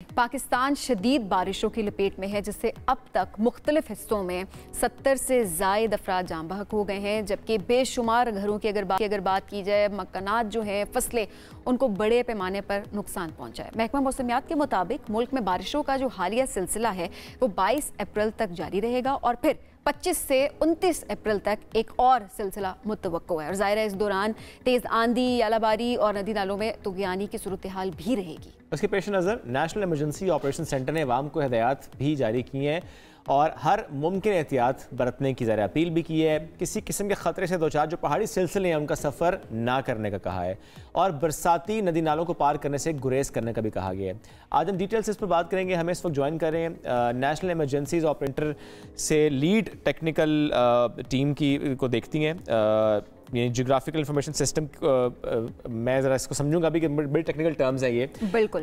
पाकिस्तान शदीद बारिशों की लपेट में है, जिससे अब तक मुख्तलिफ हिस्सों में 70 से ज़ायद अफराद जाम बहक हो गए हैं, जबकि बेशुमार घरों की अगर बात की जाए, मकानात जो हैं, फसलें, उनको बड़े पैमाने पर नुकसान पहुंचा है। महकमा मौसमियात के मुताबिक मुल्क में बारिशों का जो हालिया सिलसिला है वो 22 अप्रैल तक जारी रहेगा और फिर 25 से 29 अप्रैल तक एक और सिलसिला मुतवक्को है। और ज़ाहिर है इस दौरान तेज़ आंधी, आलाबारी और नदी नालों में तुग़यानी की सूरत हाल भी रहेगी। उसके पेश नज़र नेशनल इमरजेंसी ऑपरेशन सेंटर ने अवाम को हिदायत भी जारी की हैं और हर मुमकिन एहतियात बरतने की ज़रा अपील भी की है। किसी किस्म के ख़तरे से दो चार जो पहाड़ी सिलसिले हैं उनका सफ़र ना करने का कहा है और बरसाती नदी नालों को पार करने से गुरेज करने का भी कहा गया है। आज हम डिटेल से इस पर बात करेंगे। हमें इस वक्त ज्वाइन कर रहे हैं नेशनल इमरजेंसीज ऑपरेटर से लीड टेक्निकल टीम को देखती हैं ये जियोग्राफिकल इंफॉर्मेशन सिस्टम। मैं ज़रा इसको समझूंगा अभी कि बड़ी टेक्निकल टर्म्स है ये। बिल्कुल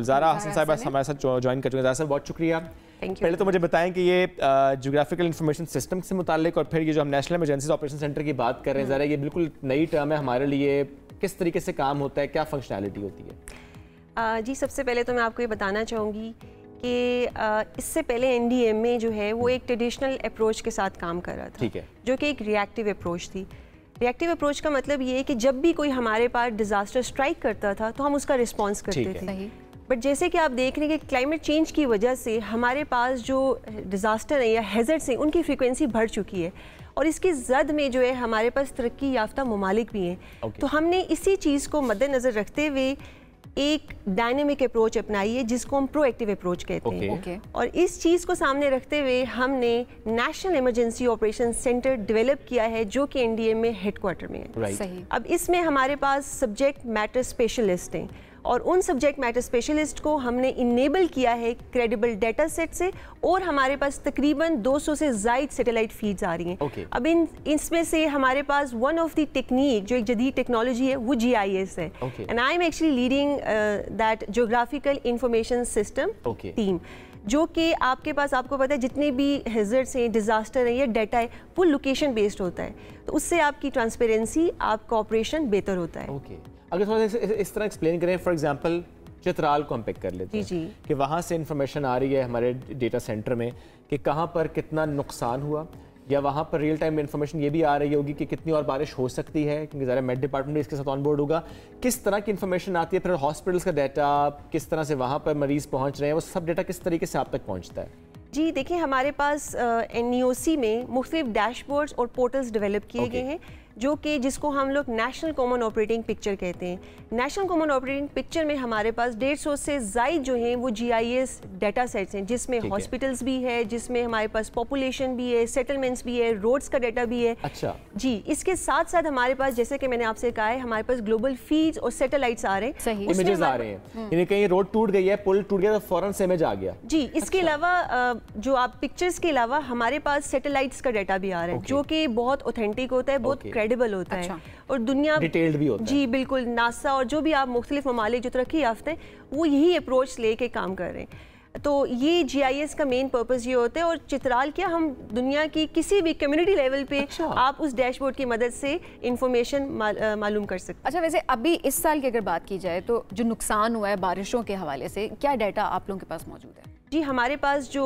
ज़ारा हसन साहब हमारे साथ ज्वाइन कर चुके हैं। ज़ारा साहब बहुत शुक्रिया। पहले तो मुझे बताएं कि ये जियोग्राफिकल इंफॉर्मेशन सिस्टम से मुताल्लिक और फिर ये जो हम नेशनल इमरजेंसी ऑपरेशन सेंटर की बात कर रहे हैं, ज़रा ये बिल्कुल नई टर्म है हमारे लिए, किस तरीके से काम होता है, क्या फंक्शनैलिटी होती है? जी, सबसे पहले तो मैं आपको ये बताना चाहूँगी कि इससे पहले एनडीएमए जो है वो एक ट्रेडिशनल अप्रोच के साथ काम कर रहा था। ठीक है। जो कि एक रिएक्टिव अप्रोच थी। रिएक्टिव अप्रोच का मतलब ये है कि जब भी कोई हमारे पास डिज़ास्टर स्ट्राइक करता था तो हम उसका रिस्पॉन्स करते थे। बट जैसे कि आप देख रहे हैं कि क्लाइमेट चेंज की वजह से हमारे पास जो डिज़ास्टर है या हैज़र्ड्स हैं उनकी फ्रीक्वेंसी बढ़ चुकी है और इसकी जद में जो है हमारे पास तरक्की याफ्ता ममालिक भी हैं। तो हमने इसी चीज़ को मद्देनज़र रखते हुए एक डायनेमिक अप्रोच अपनाई है जिसको हम प्रोएक्टिव अप्रोच कहते हैं। और इस चीज़ को सामने रखते हुए हमने national emergency operation centre develop किया है जो कि एनडीएमए हेडक्वार्टर में है। अब इसमें हमारे पास सब्जेक्ट मैटर स्पेशलिस्ट हैं और उन सब्जेक्ट मैटर स्पेशलिस्ट को हमने इनेबल किया है क्रेडिबल डेटा सेट से और हमारे पास तकरीबन 200 से ज़ायद सैटेलाइट फीड्स आ रही हैं। अब इसमें से हमारे पास वन ऑफ द टेक्निक जो एक जदीद टेक्नोलॉजी है वो GIS है and I am actually leading that geographical information system team, जो कि आपके पास आपको पता है जितने भी हैज़र्ड्स हैं, डिज़ास्टर हैं या डाटा है वो लोकेशन बेस्ड होता है, तो उससे आपकी ट्रांसपेरेंसी, आपका ऑपरेशन बेहतर होता है। अगर थोड़ा सा इस तरह एक्सप्लेन करें, फॉर एग्जांपल चित्राल को हम पिक कर लेते हैं कि वहाँ से इंफॉर्मेशन आ रही है हमारे डेटा सेंटर में कि कहाँ पर कितना नुकसान हुआ, या वहाँ पर रियल टाइम इंफॉर्मेशन ये भी आ रही होगी कि कितनी और बारिश हो सकती है, क्योंकि ज़रा मेट डिपार्टमेंट भी इसके साथ ऑन बोर्ड होगा। किस तरह की इंफॉर्मेशन आती है, फिर हॉस्पिटल्स का डाटा किस तरह से वहाँ पर मरीज़ पहुँच रहे हैं, वो सब डाटा किस तरीके से आप तक पहुँचता है? जी देखिए, हमारे पास NEOC में मुख्तलिफ डैशबोर्ड्स और पोर्टल्स डेवलप किए गए हैं जो कि जिसको हम लोग नेशनल कॉमन ऑपरेटिंग पिक्चर कहते हैं। नेशनल कॉमन ऑपरेटिंग पिक्चर में हमारे पास 150 से ज़ायद जो हैं वो GIS डाटा सेट्स हैं, जिसमें हॉस्पिटल्स भी है, जिसमें हमारे पास पॉपुलेशन भी है, सेटलमेंट्स भी है, रोड्स का डाटा भी है। अच्छा जी, इसके साथ साथ हमारे पास जैसे कि मैंने आपसे कहा है हमारे पास ग्लोबल फीड्स और सैटेलाइट्स आ रहे हैं, इमेजेस आ रहे हैं, यानी कहीं रोड टूट गई है, पुल टूट गया तो फौरन से इमेज आ गया। जी, इसके अलावा जो आप पिक्चर्स के अलावा हमारे पास सैटेलाइट्स का डाटा भी आ रहा है जो कि बहुत ऑथेंटिक होता है, बहुत क्रेडिबल होता है और दुनिया डिटेल्ड भी होता है। जी बिल्कुल, नासा और जो भी आप मुख्तलिफ ममालिक जो तरक्की याफ्ते हैं वो यही अप्रोच लेके काम कर रहे हैं। तो ये GIS का मेन पर्पस ये होता है और चित्राल क्या हम दुनिया की किसी भी कम्युनिटी लेवल पे आप उस डैशबोर्ड की मदद से इंफॉर्मेशन मालूम कर सकते हैं। अच्छा, वैसे अभी इस साल की अगर बात की जाए तो जो नुकसान हुआ है बारिशों के हवाले से, क्या डाटा आप लोगों के पास मौजूद है? जी, हमारे पास जो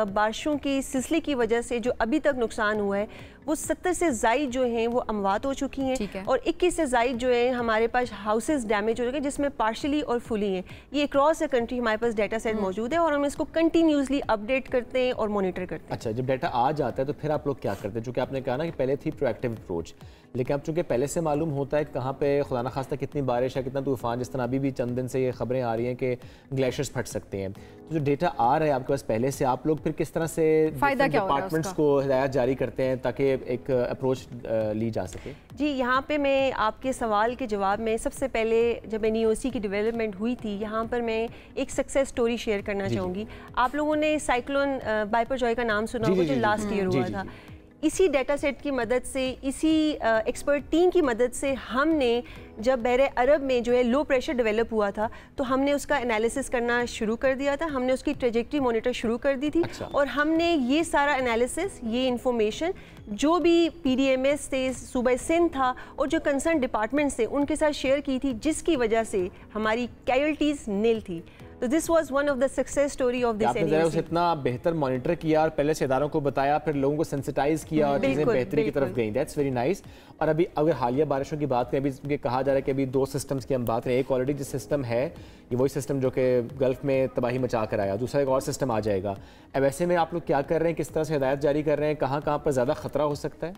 बारिशों की सिलसिले की वजह से जो अभी तक नुकसान हुआ है वो 70 से ज़ायद जो हैं वो अमवात हो चुकी हैं और 21 से ज़ायद जो है हमारे पास हाउसेस डैमेज हो चुके हैं, जिसमें पार्शली और फुली हैं। ये अक्रॉस द कंट्री हमारे पास डाटा सेट मौजूद है और हम इसको कंटिन्यूसली अपडेट करते हैं और मॉनिटर करते हैं। अच्छा, जब डाटा आ जाता है तो फिर आप लोग क्या करते हैं? चूँकि आपने कहा ना कि पहले थी प्रोएक्टिव अप्रोच, लेकिन अब चूँकि पहले से मालूम होता है कहाँ पे खुदा न खास्ता कितनी बारिश है, कितना तूफान, जिस तरह अभी भी चंद दिन से ये खबरें आ रही हैं कि ग्लेशियर्स फट सकते हैं, तो जो डेटा आ रहा है आपके पास पहले से, आप लोग फिर किस तरह से डिपार्टमेंट्स को हिदायत जारी करते हैं ताकि एक अप्रोच ली जा सके? जी, यहाँ पे मैं आपके सवाल के जवाब में सबसे पहले जब NEOC की डेवलपमेंट हुई थी यहाँ पर मैं एक सक्सेस स्टोरी शेयर करना चाहूँगी। आप लोगों ने साइक्लोन बाइपरजॉय का नाम सुना होगा जो लास्ट ईयर हुआ था। اسی ڈیٹا سیٹ کی مدد سے، اسی ایکسپرٹ ٹیم کی مدد سے ہم نے جب بحر عرب میں جو ہے لو پریشر ڈیولپ ہوا تھا تو ہم نے اس کا انالیسس کرنا شروع کر دیا تھا، ہم نے اس کی ٹریجیکٹری مانیٹر شروع کر دی تھی، اور ہم نے یہ سارا انالیسس، یہ انفارمیشن جو بھی پی ڈی ایم ایس تھے، صوبہ سندھ تھا اور جو کنسرن ڈپارٹمنٹس تھے ان کے ساتھ شیئر کی تھی، جس کی وجہ سے ہماری کیجولٹیز نیل تھی. تو this was one of the success story of this N E C. اتنا بہتر مانیٹر کیا اور پہلے سے اداروں کو بتایا، پھر لوگوں کو سینسٹائز کیا اور چیزیں بہتری کی طرف گئیں. That's very nice. اور ابھی اگر حالیہ بارشوں کی بات کریں، ابھی کہا جا رہا ہے کہ ابھی 2 سسٹمز کی ہم بات کریں. ایک آلریڈی جو سسٹم ہے یہ وہی سسٹم جو کہ گلف میں تباہی مچا کر آیا، دوسرا ایک اور سسٹم آ جائے گا. اب ایسے میں آپ لوگ کیا کر رہے ہیں، کس طرح سے ہدایت جاری کر رہے ہیں، کہاں کہاں پر زیادہ خطرہ ہو سکتا ہے؟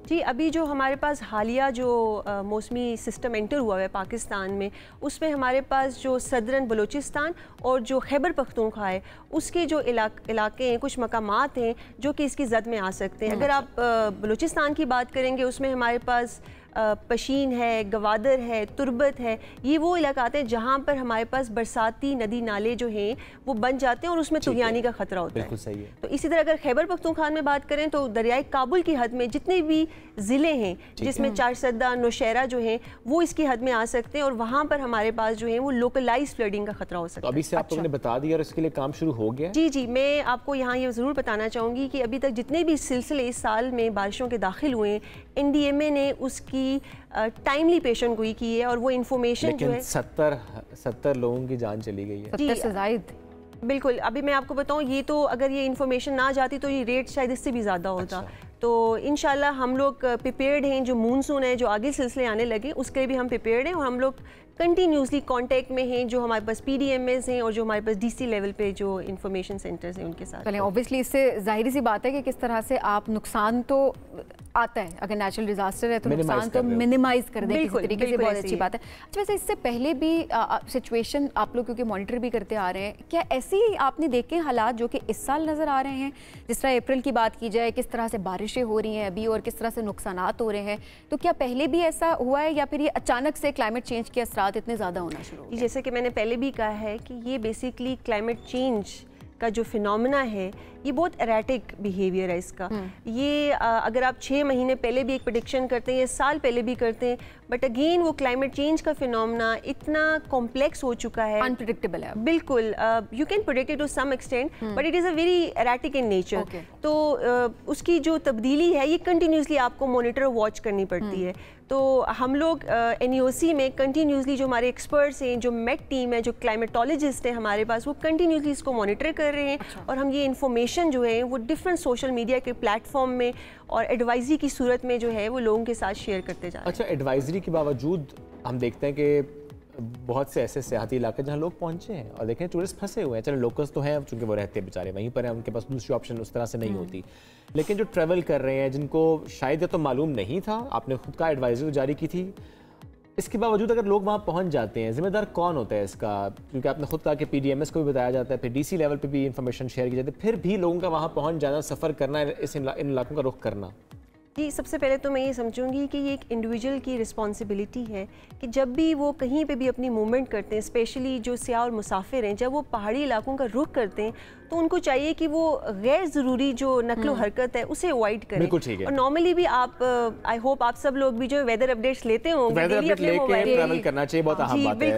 جی ابھی جو ہمارے پاس حالیہ جو موسمی سسٹم انٹر ہوا ہے پاکستان میں، اس میں ہمارے پاس جو صدرن بلوچستان اور جو خیبر پختونخوا ہے اس کے جو علاقے ہیں، کچھ مقامات ہیں جو کہ اس کی زد میں آ سکتے ہیں. اگر آپ بلوچستان کی بات کریں گے، اس میں ہمارے پاس پشین ہے، گوادر ہے، تربت ہے. یہ وہ علاقات ہیں جہاں پر ہمارے پاس برساتی ندی نالے جو ہیں وہ بن جاتے ہیں اور اس میں طغیانی کا خطرہ ہوتا ہے. بالکل صحیح ہے. تو اسی طرح اگر خیبر پختونخوا میں بات کریں تو دریائے کابل کی حد میں جتنے بھی ضلع ہیں جس میں چارسدہ، نوشہرہ جو ہیں وہ اس کی حد میں آ سکتے ہیں، اور وہاں پر ہمارے پاس جو ہیں وہ لوکلائز فلڈنگ کا خطرہ ہو سکتا ہے. ابھی سے آپ لوگوں نے بتا دیا اور اس کے لیے کام شروع ہو گیا؟ جی میں آپ کو یہاں یہ ضرور بتانا چاہوں گی کہ ابھی تک جتنے بھی سلسلے اس سال میں بارشوں کے داخل ہوئے ہیں، این ڈی ایم اے نے اس کی ٹائملی پیشن گوئی کی ہے، اور وہ انفارمیشن جو ہے 70 لوگوں کی جان چلی گئی ہے. 70 سے زائد. بالکل. ابھی میں آپ کو بتاؤں، یہ تو اگر یہ انفارمیشن نہ جاتی تو یہ ریٹ شاید اس سے بھی زیادہ ہوتا. تو انشاءاللہ ہم لوگ پریپیئرڈ ہیں. جو مونسون ہے، جو آگے سلسلے آنے لگے اس کے لیے بھی ہم پریپیئرڈ ہیں، اور ہم لوگ کنٹینیوسلی کانٹیکٹ میں ہیں جو ہمارے پاس پی ڈی ایم ایز ہیں اور جو ہمارے پاس ڈی سی لیول پہ جو انفارمیشن سینٹرز ہیں ان کے ساتھ. چلیں اوبیسلی اس سے ظاہری سی بات ہے کہ کس طرح سے آپ نقصان تو آتا ہے، اگر نیچرل ڈیزاسٹر ہے تو نقصان تو منیمائز کر دیں کسی طریقے سے. بہت اچھی بات ہے. اچھا ویسے اس سے پہلے بھی سچویشن آپ لوگ کیونکہ مانیٹر بھی کرتے آ رہے ہیں، کیا ایسی آپ نے دیکھے حالات جو کہ اس سال نظر آ رہے ہیں؟ جس طرح اپریل کی بات کی جائے، کس طرح سے بارشیں ہو رہی ہیں ابھی اور کس طرح سے نقصانات ہو رہے ہیں، تو کیا پہلے بھی ایسا ہوا ہے یا پھر یہ اچانک سے کلائمیٹ چینج کے اثرات اتنے زیادہ ہونا شروع ہو گئے؟ جیسے کہ میں نے پہلے بھی کہا ہے کہ یہ بیسیکلی کلائمیٹ چینج کا جو فینومینا ہے یہ بہت ایریٹک بیہیویئر ہے اس کا. یہ اگر آپ 6 مہینے پہلے بھی ایک پریڈکشن کرتے ہیں یا سال پہلے بھی کرتے ہیں، بٹ اگین وہ کلائمیٹ چینج کا فینومینا اتنا کمپلیکس ہو چکا ہے، انپریڈکٹیبل ہے. بالکل. You can predict it to some extent but it is a very erratic in nature. تو اس کی جو تبدیلی ہے یہ کنٹینیوسلی آپ کو مانیٹر واچ کرنی پڑتی ہے. تو ہم لوگ این ای او سی میں کنٹینیوسلی جو ہمارے ایکسپرٹس ہیں، جو میٹ ٹیم ہے، جو کلائمیٹولوجسٹ ہیں ہمارے پاس، وہ کنٹینیوسلی اس کو مانیٹر کر رہے ہیں. اور ہم یہ انفارمیشن جو ہے وہ ڈفرینٹ سوشل میڈیا کے پلیٹ فارم میں اور ایڈوائزری کی صورت میں جو ہے وہ لوگوں کے ساتھ شیئر کرتے جا رہے ہیں. اچھا ایڈوائزری کے باوجود ہم دیکھتے ہیں کہ بہت سے ایسے سیاحتی علاقے جہاں لوگ پہنچے ہیں اور دیکھیں ٹورسٹ پھنسے ہوئے ہیں. چلو لوکلس تو ہیں چونکہ وہ رہتے ہیں بیچارے وہیں پر ہیں، ان کے پاس دوسری آپشن اس طرح سے نہیں ہوتی، لیکن جو ٹریول کر رہے ہیں جن کو شاید یہ تو معلوم نہیں تھا، آپ نے خود کا ایڈوائزری جاری کی تھی، اس کے باوجود اگر لوگ وہاں پہنچ جاتے ہیں ذمہ دار کون ہوتا ہے اس کا؟ کیونکہ آپ نے خود کہا کہ پی ڈی ایم ایس کو بھی بتایا جاتا ہے، پھر ڈی سی لیول پہ بھی انفارمیشن شیئر کی جاتی ہے، پھر بھی لوگوں کا وہاں پہنچ جانا، سفر کرنا، ان علاقوں کا رخ کرنا. جی سب سے پہلے تو میں یہ سمجھوں گی کہ یہ ایک انڈیویجول کی رسپانسبلٹی ہے کہ جب بھی وہ کہیں پہ بھی اپنی موومنٹ کرتے ہیں، اسپیشلی جو سیاح اور مسافر ہیں، جب وہ پہاڑی علاقوں کا رخ کرتے ہیں تو ان کو چاہیے کہ وہ غیر ضروری جو نقل و حرکت ہے اسے اوائڈ کریں. اور نارملی بھی آپ آئی ہوپ آپ سب لوگ بھی جو ویدر اپڈیٹس لیتے ہوں گے، ٹریول کرنا چاہیے، بہت اہم بات ہے.